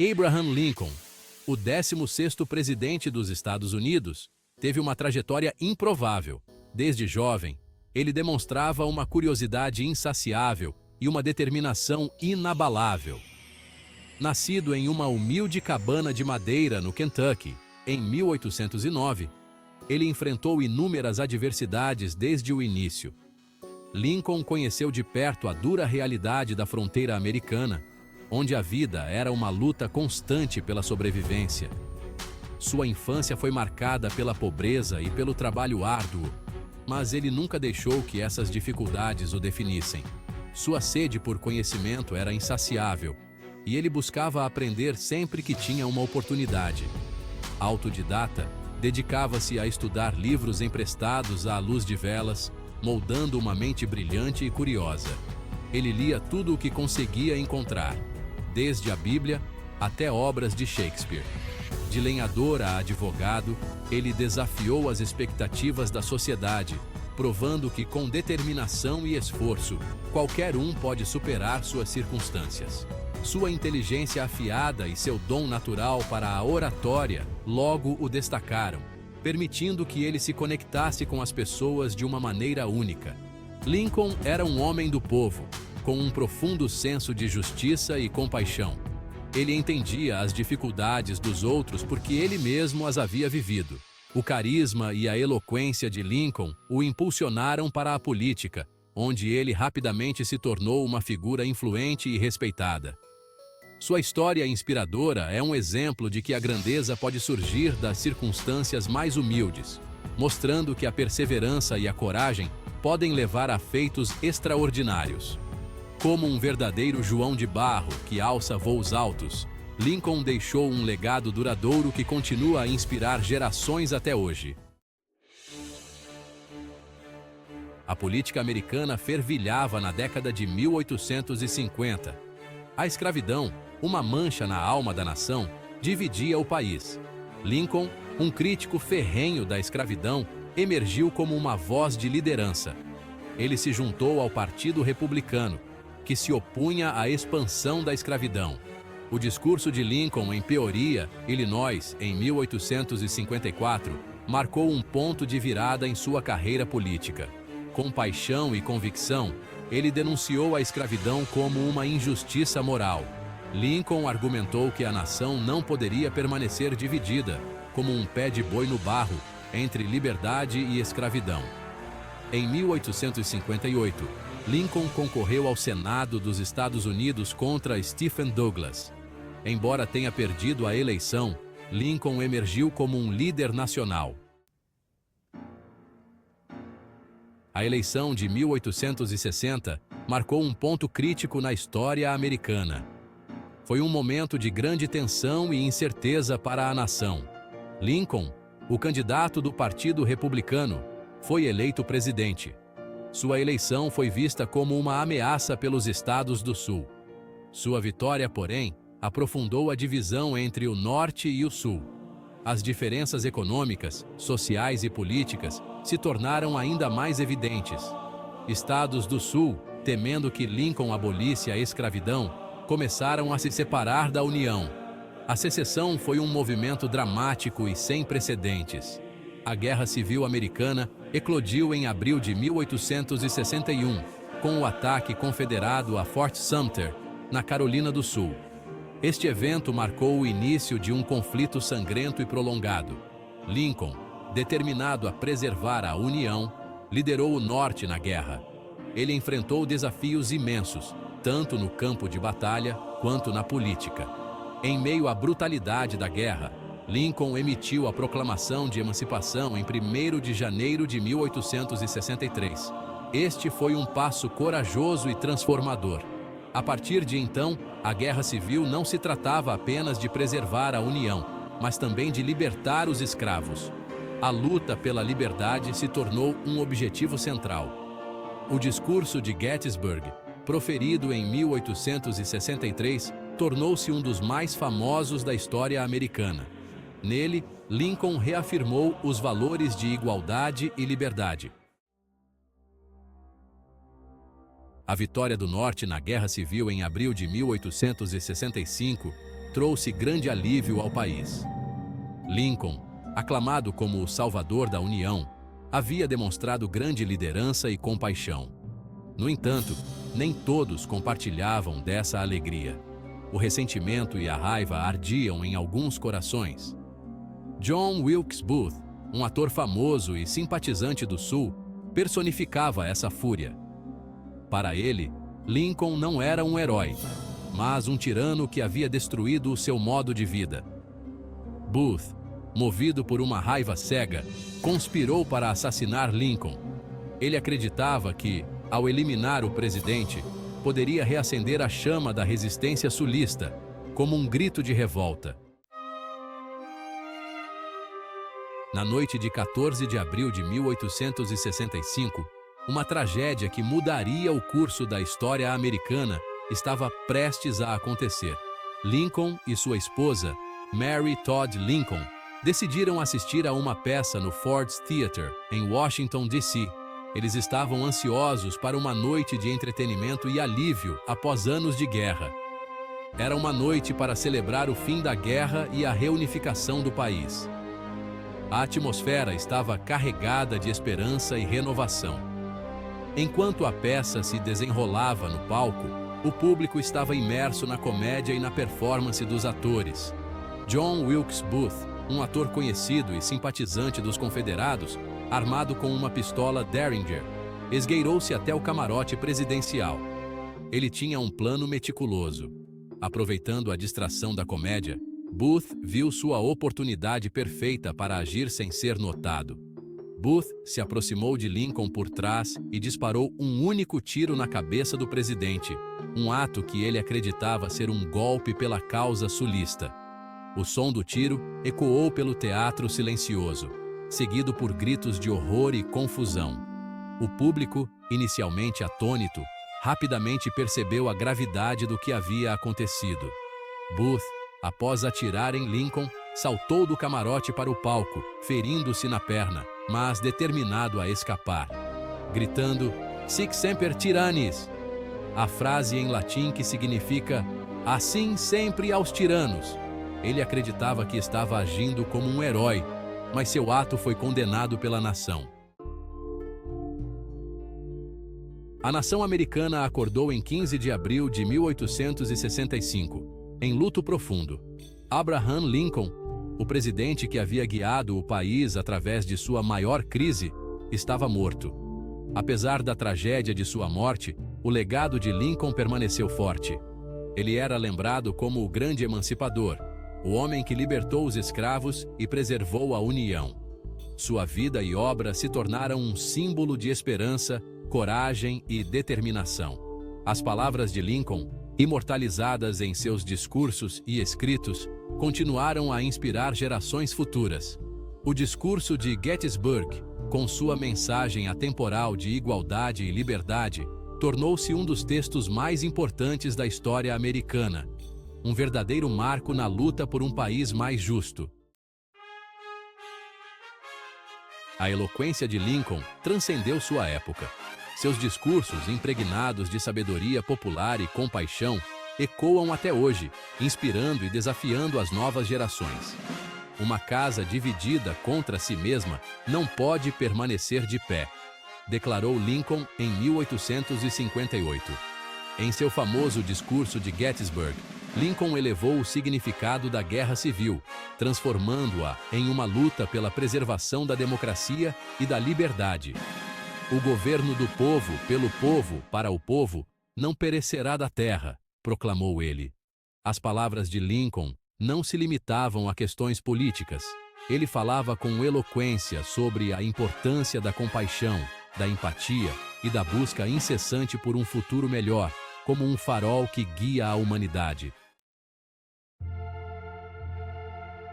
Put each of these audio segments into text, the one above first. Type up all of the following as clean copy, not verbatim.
Abraham Lincoln, o 16º presidente dos Estados Unidos, teve uma trajetória improvável. Desde jovem, ele demonstrava uma curiosidade insaciável e uma determinação inabalável. Nascido em uma humilde cabana de madeira no Kentucky, em 1809, ele enfrentou inúmeras adversidades desde o início. Lincoln conheceu de perto a dura realidade da fronteira americana, onde a vida era uma luta constante pela sobrevivência. Sua infância foi marcada pela pobreza e pelo trabalho árduo, mas ele nunca deixou que essas dificuldades o definissem. Sua sede por conhecimento era insaciável, e ele buscava aprender sempre que tinha uma oportunidade. Autodidata, dedicava-se a estudar livros emprestados à luz de velas, moldando uma mente brilhante e curiosa. Ele lia tudo o que conseguia encontrar, desde a Bíblia até obras de Shakespeare. De lenhador a advogado, ele desafiou as expectativas da sociedade, provando que com determinação e esforço, qualquer um pode superar suas circunstâncias. Sua inteligência afiada e seu dom natural para a oratória logo o destacaram, permitindo que ele se conectasse com as pessoas de uma maneira única. Lincoln era um homem do povo, com um profundo senso de justiça e compaixão. Ele entendia as dificuldades dos outros porque ele mesmo as havia vivido. O carisma e a eloquência de Lincoln o impulsionaram para a política, onde ele rapidamente se tornou uma figura influente e respeitada. Sua história inspiradora é um exemplo de que a grandeza pode surgir das circunstâncias mais humildes, mostrando que a perseverança e a coragem podem levar a feitos extraordinários. Como um verdadeiro João de Barro que alça voos altos, Lincoln deixou um legado duradouro que continua a inspirar gerações até hoje. A política americana fervilhava na década de 1850. A escravidão, uma mancha na alma da nação, dividia o país. Lincoln, um crítico ferrenho da escravidão, emergiu como uma voz de liderança. Ele se juntou ao Partido Republicano, que se opunha à expansão da escravidão. O discurso de Lincoln em Peoria, Illinois, em 1854, marcou um ponto de virada em sua carreira política. Com paixão e convicção, ele denunciou a escravidão como uma injustiça moral. Lincoln argumentou que a nação não poderia permanecer dividida, como um pé de boi no barro, entre liberdade e escravidão. Em 1858, Lincoln concorreu ao Senado dos Estados Unidos contra Stephen Douglas. Embora tenha perdido a eleição, Lincoln emergiu como um líder nacional. A eleição de 1860 marcou um ponto crítico na história americana. Foi um momento de grande tensão e incerteza para a nação. Lincoln, o candidato do Partido Republicano, foi eleito presidente. Sua eleição foi vista como uma ameaça pelos estados do Sul. Sua vitória, porém, aprofundou a divisão entre o Norte e o Sul. As diferenças econômicas, sociais e políticas se tornaram ainda mais evidentes. Estados do Sul, temendo que Lincoln abolisse a escravidão, começaram a se separar da União. A secessão foi um movimento dramático e sem precedentes. A Guerra Civil Americana eclodiu em abril de 1861, com o ataque confederado a Fort Sumter, na Carolina do Sul. Este evento marcou o início de um conflito sangrento e prolongado. Lincoln, determinado a preservar a União, liderou o Norte na guerra. Ele enfrentou desafios imensos, tanto no campo de batalha quanto na política. Em meio à brutalidade da guerra, Lincoln emitiu a Proclamação de Emancipação em 1º de janeiro de 1863. Este foi um passo corajoso e transformador. A partir de então, a Guerra Civil não se tratava apenas de preservar a União, mas também de libertar os escravos. A luta pela liberdade se tornou um objetivo central. O discurso de Gettysburg, proferido em 1863, tornou-se um dos mais famosos da história americana. Nele, Lincoln reafirmou os valores de igualdade e liberdade. A vitória do Norte na Guerra Civil em abril de 1865 trouxe grande alívio ao país. Lincoln, aclamado como o salvador da União, havia demonstrado grande liderança e compaixão. No entanto, nem todos compartilhavam dessa alegria. O ressentimento e a raiva ardiam em alguns corações. John Wilkes Booth, um ator famoso e simpatizante do Sul, personificava essa fúria. Para ele, Lincoln não era um herói, mas um tirano que havia destruído o seu modo de vida. Booth, movido por uma raiva cega, conspirou para assassinar Lincoln. Ele acreditava que, ao eliminar o presidente, poderia reacender a chama da resistência sulista, como um grito de revolta. Na noite de 14 de abril de 1865, uma tragédia que mudaria o curso da história americana estava prestes a acontecer. Lincoln e sua esposa, Mary Todd Lincoln, decidiram assistir a uma peça no Ford's Theater, em Washington, D.C. Eles estavam ansiosos para uma noite de entretenimento e alívio após anos de guerra. Era uma noite para celebrar o fim da guerra e a reunificação do país. A atmosfera estava carregada de esperança e renovação. Enquanto a peça se desenrolava no palco, o público estava imerso na comédia e na performance dos atores. John Wilkes Booth, um ator conhecido e simpatizante dos confederados, armado com uma pistola Derringer, esgueirou-se até o camarote presidencial. Ele tinha um plano meticuloso. Aproveitando a distração da comédia, Booth viu sua oportunidade perfeita para agir sem ser notado. Booth se aproximou de Lincoln por trás e disparou um único tiro na cabeça do presidente, um ato que ele acreditava ser um golpe pela causa sulista. O som do tiro ecoou pelo teatro silencioso, seguido por gritos de horror e confusão. O público, inicialmente atônito, rapidamente percebeu a gravidade do que havia acontecido. Booth, após atirar em Lincoln, saltou do camarote para o palco, ferindo-se na perna, mas determinado a escapar, gritando "Sic semper tyrannis", a frase em latim que significa "assim sempre aos tiranos". Ele acreditava que estava agindo como um herói, mas seu ato foi condenado pela nação. A nação americana acordou em 15 de abril de 1865, em luto profundo. Abraham Lincoln, o presidente que havia guiado o país através de sua maior crise, estava morto. Apesar da tragédia de sua morte, o legado de Lincoln permaneceu forte. Ele era lembrado como o grande emancipador, o homem que libertou os escravos e preservou a União. Sua vida e obra se tornaram um símbolo de esperança, coragem e determinação. As palavras de Lincoln, imortalizadas em seus discursos e escritos, continuaram a inspirar gerações futuras. O discurso de Gettysburg, com sua mensagem atemporal de igualdade e liberdade, tornou-se um dos textos mais importantes da história americana, um verdadeiro marco na luta por um país mais justo. A eloquência de Lincoln transcendeu sua época. Seus discursos, impregnados de sabedoria popular e compaixão, ecoam até hoje, inspirando e desafiando as novas gerações. Uma casa dividida contra si mesma não pode permanecer de pé, declarou Lincoln em 1858. Em seu famoso discurso de Gettysburg, Lincoln elevou o significado da guerra civil, transformando-a em uma luta pela preservação da democracia e da liberdade. O governo do povo, pelo povo, para o povo, não perecerá da terra, proclamou ele. As palavras de Lincoln não se limitavam a questões políticas. Ele falava com eloquência sobre a importância da compaixão, da empatia e da busca incessante por um futuro melhor, como um farol que guia a humanidade.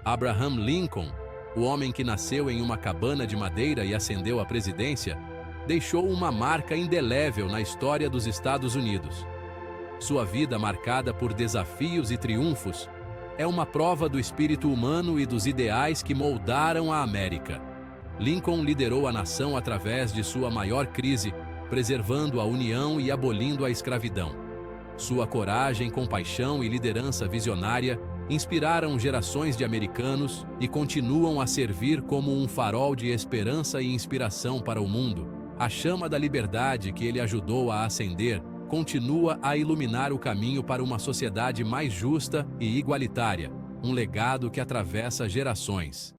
Abraham Lincoln, o homem que nasceu em uma cabana de madeira e ascendeu à presidência, deixou uma marca indelével na história dos Estados Unidos. Sua vida, marcada por desafios e triunfos, é uma prova do espírito humano e dos ideais que moldaram a América. Lincoln liderou a nação através de sua maior crise, preservando a União e abolindo a escravidão. Sua coragem, compaixão e liderança visionária inspiraram gerações de americanos e continuam a servir como um farol de esperança e inspiração para o mundo. A chama da liberdade que ele ajudou a acender continua a iluminar o caminho para uma sociedade mais justa e igualitária, um legado que atravessa gerações.